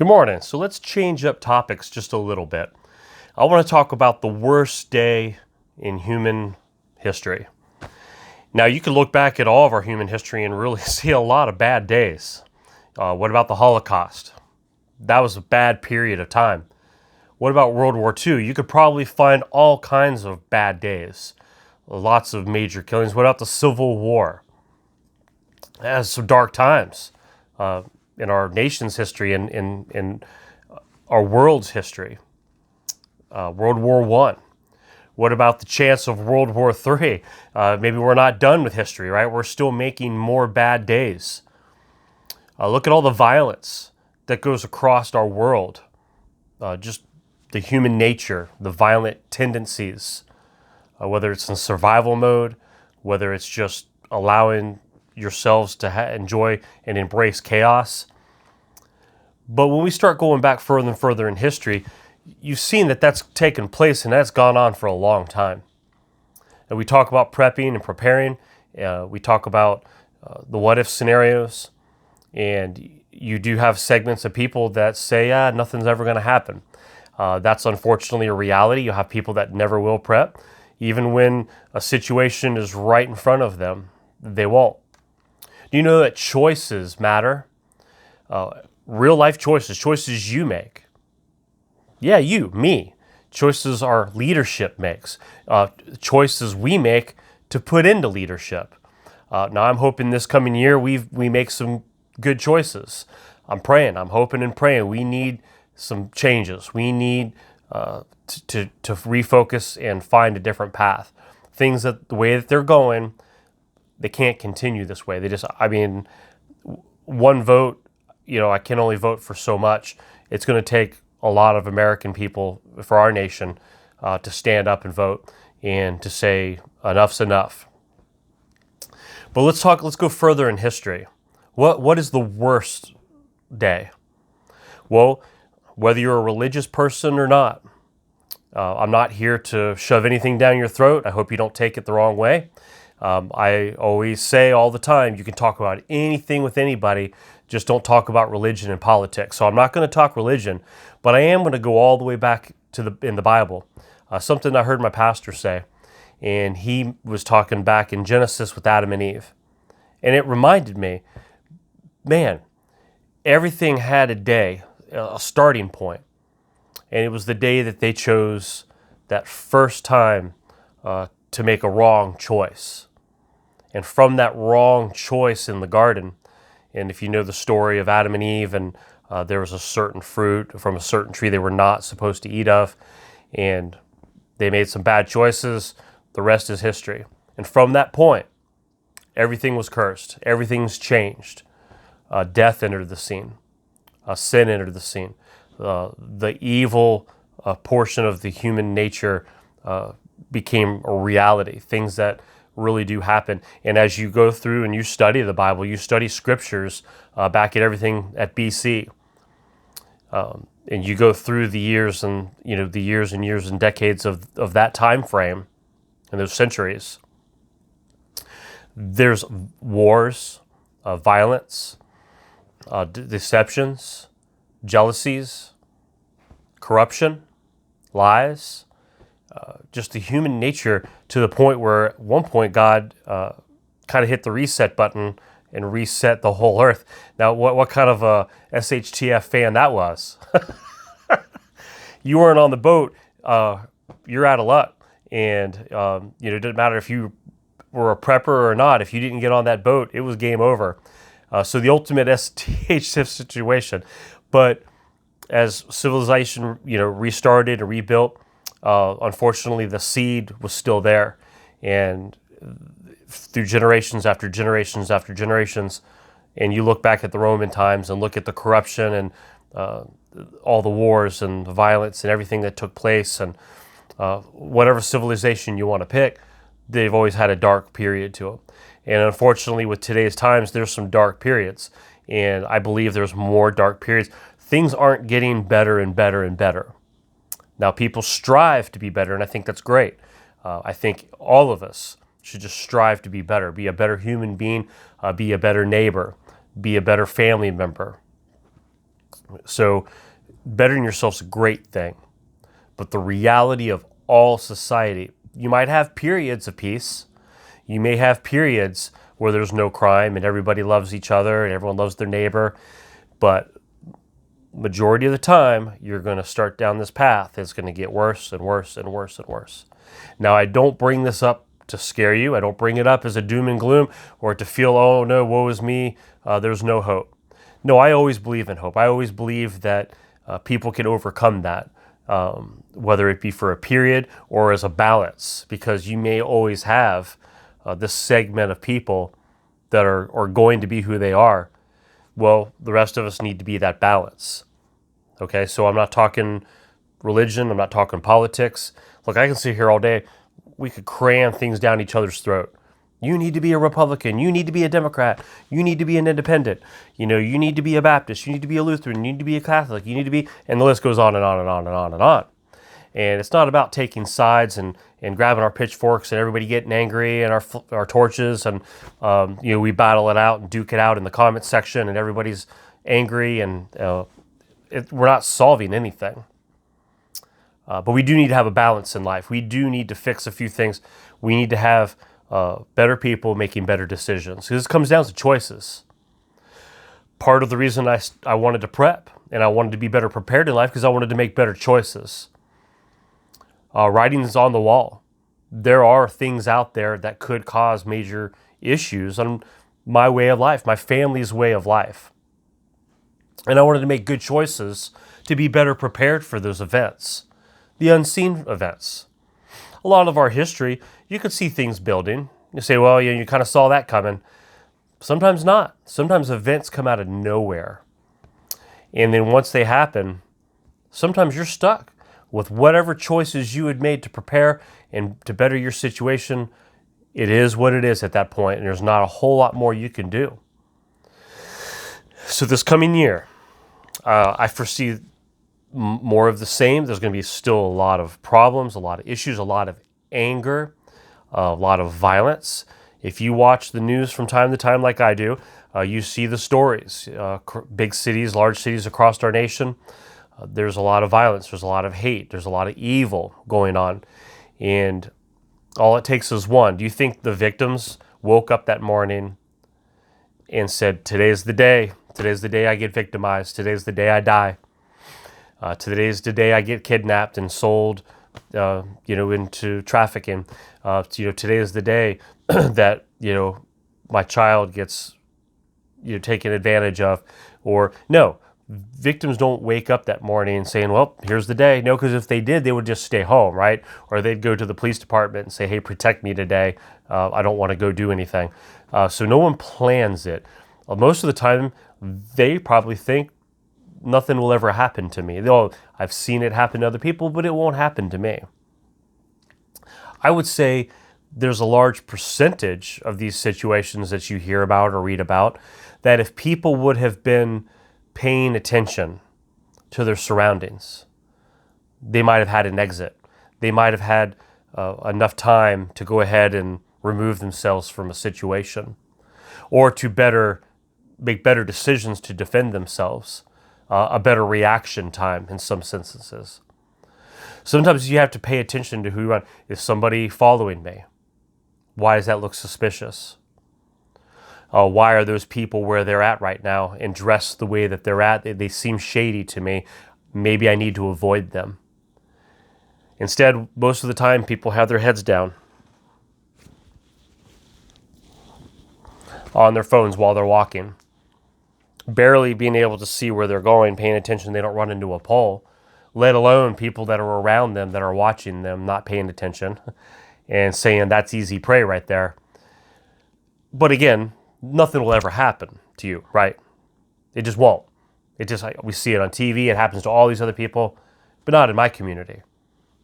Good morning. So let's change up topics just a little bit. I want to talk about the worst day in human history. Now, you can look back at all of our human history and really see a lot of bad days. What about the Holocaust? That was a bad period of time. What about World War II? You could probably find all kinds of bad days. Lots of major killings. What about the Civil War? It has some dark times in our nation's history and in our world's history. World War I. What about the chance of World War III? Maybe we're not done with history, right? We're still making more bad days. Look at all the violence that goes across our world. Just the human nature, the violent tendencies, whether it's in survival mode, whether it's just allowing yourselves to enjoy and embrace chaos. But when we start going back further and further in history, you've seen that that's taken place and that's gone on for a long time. And we talk about prepping and preparing. We talk about the what-if scenarios. And you do have segments of people that say, nothing's ever going to happen. That's unfortunately a reality. You have people that never will prep. Even when a situation is right in front of them, they won't. Do you know that choices matter? Real life choices you make. Yeah, you, me. Choices our leadership makes. Choices we make to put into leadership. Now I'm hoping this coming year we make some good choices. I'm praying, I'm hoping and praying. We need some changes. We need to refocus and find a different path. Things that the way that they're going, they can't continue this way. One vote, I can only vote for so much. It's going to take a lot of American people for our nation to stand up and vote and to say enough's enough. But let's go further in history. What is the worst day? Well, whether you're a religious person or not, I'm not here to shove anything down your throat. I hope you don't take it the wrong way. I always say all the time, you can talk about anything with anybody, just don't talk about religion and politics. So I'm not going to talk religion, but I am going to go all the way back to in the Bible. Something I heard my pastor say, and he was talking back in Genesis with Adam and Eve. And it reminded me, man, everything had a day, a starting point. And it was the day that they chose that first time to make a wrong choice. And from that wrong choice in the garden, and if you know the story of Adam and Eve, and there was a certain fruit from a certain tree they were not supposed to eat of, and they made some bad choices, the rest is history. And from that point, everything was cursed. Everything's changed. Death entered the scene. Sin entered the scene. The evil portion of the human nature became a reality. Things that really do happen. And as you go through and you study the Bible, you study scriptures back at everything at BC. And you go through the years and years and decades of that time frame and those centuries. There's wars, violence, deceptions, jealousies, corruption, lies, just the human nature to the point where at one point God kind of hit the reset button and reset the whole earth. Now, what kind of a SHTF fan that was? You weren't on the boat, you're out of luck. And it didn't matter if you were a prepper or not. If you didn't get on that boat, it was game over. So the ultimate SHTF situation. But as civilization, restarted and rebuilt, unfortunately, the seed was still there. And through generations after generations after generations, and you look back at the Roman times and look at the corruption and all the wars and the violence and everything that took place, and whatever civilization you want to pick, they've always had a dark period to them. And unfortunately, with today's times, there's some dark periods. And I believe there's more dark periods. Things aren't getting better and better and better. Now, people strive to be better, and I think that's great. I think all of us should just strive to be better, be a better human being, be a better neighbor, be a better family member. So bettering yourself is a great thing. But the reality of all society, you might have periods of peace. You may have periods where there's no crime and everybody loves each other and everyone loves their neighbor. But majority of the time, you're going to start down this path. It's going to get worse and worse and worse and worse. Now, I don't bring this up to scare you. I don't bring it up as a doom and gloom or to feel, oh no, woe is me, there's no hope. No, I always believe in hope. I always believe that people can overcome that, whether it be for a period or as a balance, because you may always have this segment of people that are going to be who they are. Well, the rest of us need to be that balance. Okay, so I'm not talking religion, I'm not talking politics. Look, I can sit here all day. We could cram things down each other's throat. You need to be a Republican. You need to be a Democrat. You need to be an independent. You need to be a Baptist. You need to be a Lutheran. You need to be a Catholic. You need to be, and the list goes on and on and on and on and on. And it's not about taking sides and grabbing our pitchforks and everybody getting angry and our torches and we battle it out and duke it out in the comment section and everybody's angry and we're not solving anything. But we do need to have a balance in life. We do need to fix a few things. We need to have better people making better decisions. This comes down to choices. Part of the reason I wanted to prep and I wanted to be better prepared in life because I wanted to make better choices. Writing's on the wall. There are things out there that could cause major issues on my way of life, my family's way of life. And I wanted to make good choices to be better prepared for those events, the unseen events. A lot of our history, you could see things building. You say, well, you kind of saw that coming. Sometimes not. Sometimes events come out of nowhere. And then once they happen, sometimes you're stuck with whatever choices you had made to prepare and to better your situation. It is what it is at that point, and there's not a whole lot more you can do. So this coming year, I foresee more of the same. There's going to be still a lot of problems, a lot of issues, a lot of anger, a lot of violence. If you watch the news from time to time like I do, you see the stories. Big cities, large cities across our nation, there's a lot of violence, there's a lot of hate, there's a lot of evil going on. And all it takes is one. Do you think the victims woke up that morning and said, today's the day I get victimized, today's the day I die, today's the day I get kidnapped and sold into trafficking, today is the day that my child gets taken advantage of? Or no, victims don't wake up that morning and saying, well, here's the day. No, because if they did, they would just stay home, right? Or they'd go to the police department and say, hey, protect me today. I don't want to go do anything. So no one plans it. Most of the time, they probably think nothing will ever happen to me. I've seen it happen to other people, but it won't happen to me. I would say there's a large percentage of these situations that you hear about or read about that if people would have been paying attention to their surroundings, they might have had an exit. They might have had enough time to go ahead and remove themselves from a situation, or to make better decisions to defend themselves, a better reaction time in some instances. Sometimes you have to pay attention to who you're on. Is somebody following me? Why does that look suspicious? Why are those people where they're at right now and dressed the way that they're at? They seem shady to me. Maybe I need to avoid them. Instead, most of the time, people have their heads down on their phones while they're walking, barely being able to see where they're going, paying attention they don't run into a pole, let alone people that are around them that are watching them, not paying attention, and saying that's easy prey right there. But again, nothing will ever happen to you, right? It just won't. We see it on TV. It happens to all these other people, but not in my community,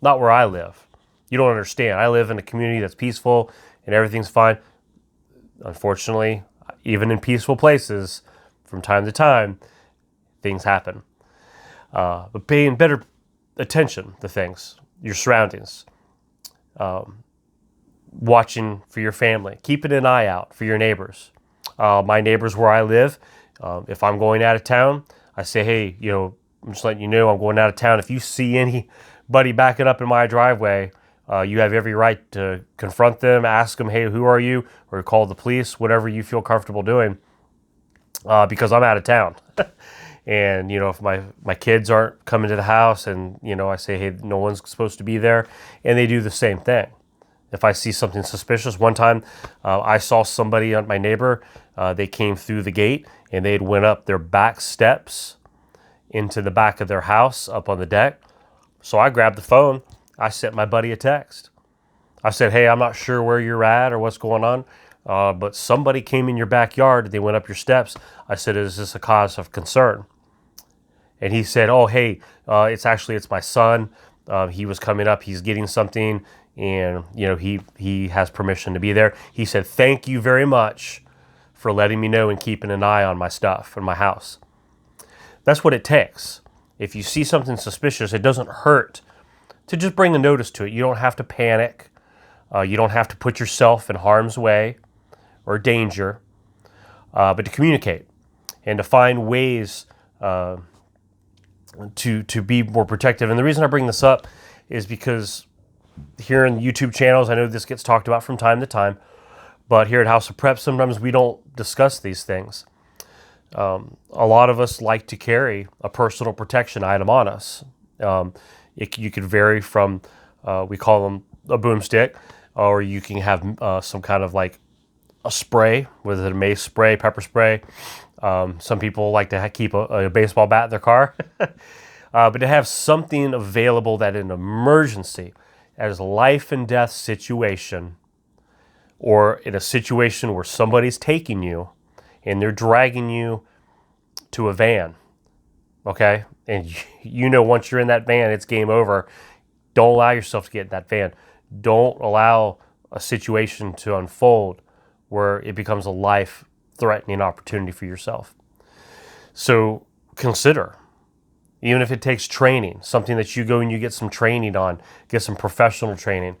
not where I live. You don't understand. I live in a community that's peaceful and everything's fine. Unfortunately, even in peaceful places, from time to time, things happen. But paying better attention to things, your surroundings, watching for your family, keeping an eye out for your neighbors. My neighbors where I live, if I'm going out of town, I say, hey, I'm just letting you know I'm going out of town. If you see anybody backing up in my driveway, you have every right to confront them, ask them, hey, who are you? Or call the police, whatever you feel comfortable doing, because I'm out of town. And, if my kids aren't coming to the house and, I say, hey, no one's supposed to be there, and they do the same thing. If I see something suspicious, one time I saw somebody, my neighbor, they came through the gate and they had went up their back steps into the back of their house up on the deck. So I grabbed the phone. I sent my buddy a text. I said, hey, I'm not sure where you're at or what's going on, but somebody came in your backyard. They went up your steps. I said, is this a cause of concern? And he said, oh, hey, it's my son. He was coming up. He's getting something. And, he has permission to be there. He said, thank you very much for letting me know and keeping an eye on my stuff in my house. That's what it takes. If you see something suspicious, it doesn't hurt to just bring a notice to it. You don't have to panic. You don't have to put yourself in harm's way or danger, but to communicate and to find ways to be more protective. And the reason I bring this up is because here in the YouTube channels, I know this gets talked about from time to time, but here at House of Prep, sometimes we don't discuss these things. A lot of us like to carry a personal protection item on us. You could vary from, we call them a boomstick, or you can have some kind of like a spray, whether it's a mace spray, pepper spray. Some people like to keep a baseball bat in their car. But to have something available that in an emergency, as a life and death situation, or in a situation where somebody's taking you and they're dragging you to a van, okay? And once you're in that van, it's game over. Don't allow yourself to get in that van. Don't allow a situation to unfold where it becomes a life-threatening opportunity for yourself. So consider, even if it takes training, something that you go and you get some training on, get some professional training,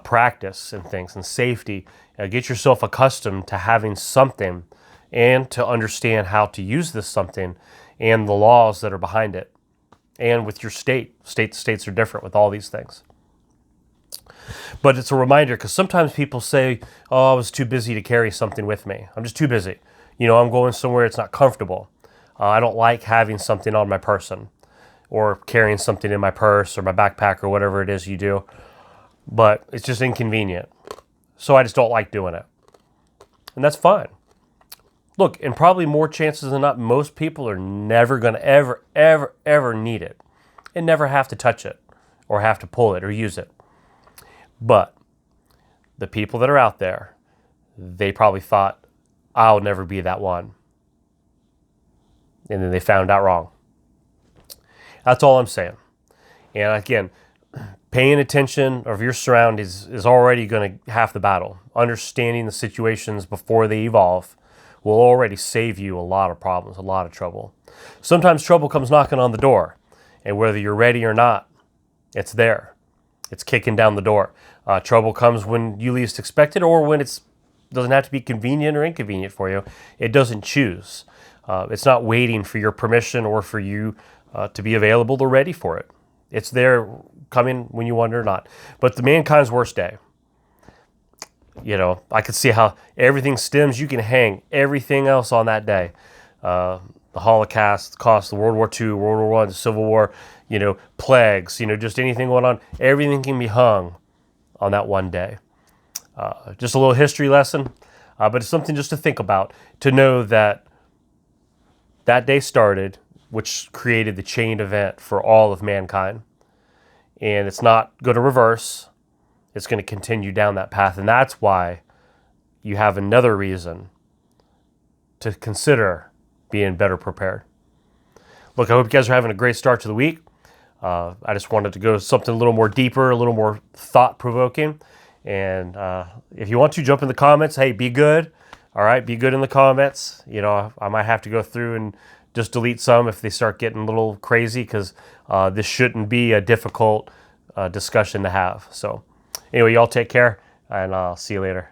practice and things, and safety. Get yourself accustomed to having something and to understand how to use this something and the laws that are behind it. And with your states are different with all these things. But it's a reminder, because sometimes people say, oh, I was too busy to carry something with me. I'm just too busy. I'm going somewhere it's not comfortable. I don't like having something on my person or carrying something in my purse or my backpack or whatever it is you do. But it's just inconvenient. So I just don't like doing it. And that's fine. Look, and probably more chances than not, most people are never going to ever need it and never have to touch it or have to pull it or use it. But the people that are out there, they probably thought, I'll never be that one. And then they found out wrong. That's all I'm saying. And again, paying attention of your surroundings is already going to half the battle. Understanding the situations before they evolve will already save you a lot of problems, a lot of trouble. Sometimes trouble comes knocking on the door, and whether you're ready or not, it's there. It's kicking down the door. Trouble comes when you least expect it, or when it doesn't have to be convenient or inconvenient for you. It doesn't choose. It's not waiting for your permission or for you to be available or ready for it. It's there coming when you want it or not. But the mankind's worst day. I could see how everything stems. You can hang everything else on that day. The Holocaust, the World War II, World War I, the Civil War, plagues, just anything going on. Everything can be hung on that one day. Just a little history lesson, but it's something just to think about, to know that day started, which created the chain event for all of mankind. And it's not going to reverse. It's going to continue down that path. And that's why you have another reason to consider being better prepared. Look, I hope you guys are having a great start to the week. I just wanted to go something a little more deeper, a little more thought-provoking. And if you want to, jump in the comments. Hey, be good. All right, be good in the comments. I might have to go through and just delete some if they start getting a little crazy, because this shouldn't be a difficult discussion to have. So anyway, y'all take care, and I'll see you later.